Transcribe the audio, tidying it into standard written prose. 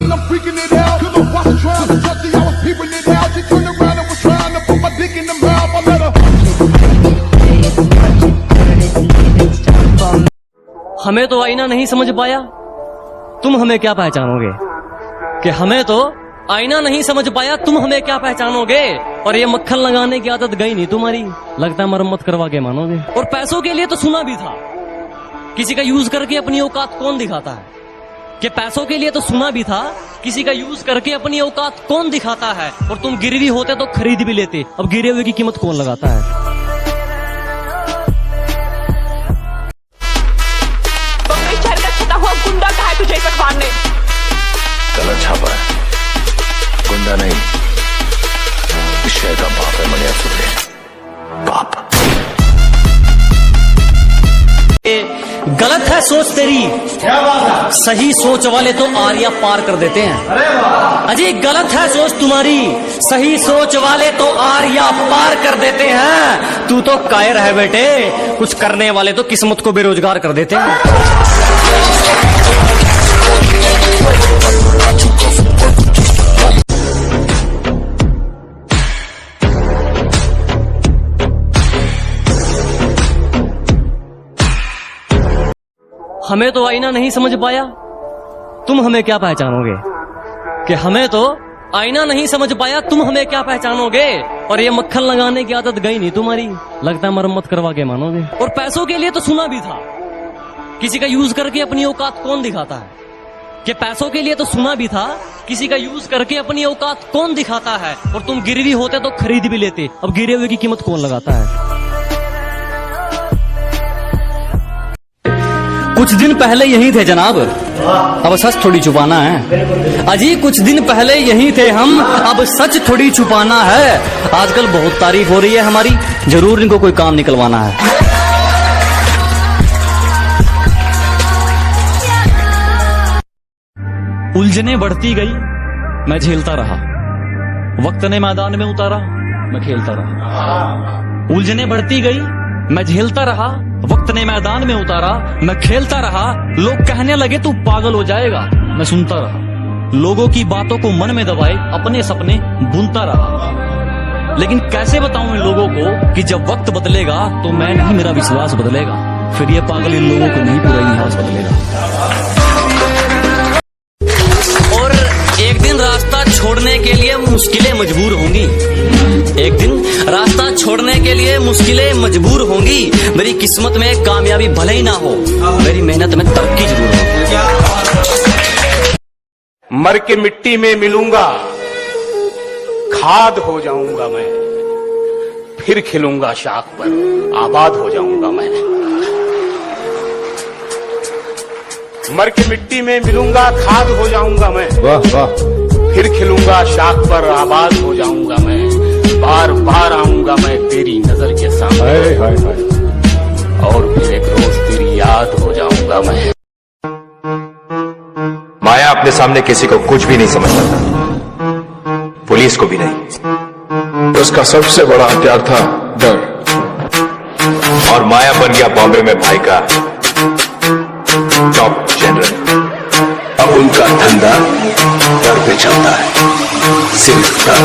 and I'm freaking it out. Cause I'm watching trying to touch it, I was peeping it out. She turned around and was trying to put my dick in the mouth. I let her. हमें तो आईना नहीं समझ पाया, तुम हमें क्या पहचानोगे। कि हमें तो आईना नहीं समझ पाया, तुम हमें क्या पहचानोगे। और ये मक्खन लगाने की आदत गई नहीं तुम्हारी, लगता है मरम्मत करवा के मानोगे। और पैसों के लिए तो सुना भी था, किसी का यूज करके अपनी औकात कौन दिखाता है। कि पैसों के लिए तो सुना भी था, किसी का यूज करके अपनी औकात कौन दिखाता है। और तुम गिरवी होते तो खरीद भी लेते, अब गिरे हुए की कीमत कौन लगाता है। गुंडा कहा है तुझे इस अखबार ने? गलत छापा है, गुंडा नहीं, विषय का बाप है मनियासुर है, बाप। गलत है सोच तेरी, क्या बात है? सही सोच वाले तो आरिया पार कर देते हैं। अरे वाह। अजी गलत है सोच तुम्हारी, सही सोच वाले तो आरिया पार कर देते हैं। तू तो कायर है बेटे, कुछ करने वाले तो किस्मत को बेरोजगार कर देते हैं। हमें तो आईना नहीं समझ पाया, तुम हमें क्या पहचानोगे। कि हमें तो आईना नहीं समझ पाया, तुम हमें क्या पहचानोगे। और ये मक्खन लगाने की आदत गई नहीं तुम्हारी, लगता है मरम्मत करवा के मानोगे। और पैसों के लिए तो सुना भी था, किसी का यूज करके अपनी औकात कौन दिखाता है। कि पैसों के लिए तो सुना भी था, किसी का यूज करके अपनी औकात कौन दिखाता है। और तुम गिरवी होते तो खरीद भी लेते, अब गिरे हुए की कीमत कौन लगाता है। कुछ दिन पहले यही थे जनाब, अब सच थोड़ी छुपाना है। अजी कुछ दिन पहले यही थे हम, अब सच थोड़ी छुपाना है। आजकल बहुत तारीफ हो रही है हमारी, जरूर इनको कोई काम निकलवाना है। उलझने बढ़ती गई, मैं झेलता रहा। वक्त ने मैदान में उतारा, मैं खेलता रहा। उलझने बढ़ती गई, मैं झेलता रहा। वक्त ने मैदान में उतारा, मैं खेलता रहा। लोग कहने लगे तू पागल हो जाएगा, मैं सुनता रहा। लोगों की बातों को मन में दबाए, अपने सपने बुनता रहा। लेकिन कैसे बताऊं इन लोगों को कि जब वक्त बदलेगा तो मैं नहीं, मेरा विश्वास बदलेगा। फिर ये पागल इन लोगों को नहीं, पूरा इतिहास बदलेगा। और एक दिन रास्ता छोड़ने के लिए मुश्किलें मजबूर होंगी। एक दिन रास्ता छोड़ने के लिए मुश्किलें मजबूर होंगी। मेरी किस्मत में कामयाबी भले ही ना हो, मेरी मेहनत में तरक्की जरूर हो। मर के मिट्टी में मिलूंगा, खाद हो जाऊंगा मैं, फिर खिलूंगा शाख पर, आबाद हो जाऊंगा मैं। मर के मिट्टी में मिलूंगा, खाद हो जाऊंगा मैं, वाह वाह, फिर खिलूंगा शाख पर, आबाद हो जाऊंगा मैं। बार बार आऊंगा मैं तेरी नजर के सामने, हाय हाय हाय, और फिर एक रोज तेरी याद हो जाऊंगा मैं। माया अपने सामने किसी को कुछ भी नहीं समझ सकता, पुलिस को भी नहीं। उसका सबसे बड़ा हथियार था डर, और माया बन गया बॉम्बे में भाई का टॉप जनरल। अब उनका धंधा डर पे चलता है, सिर्फ डर।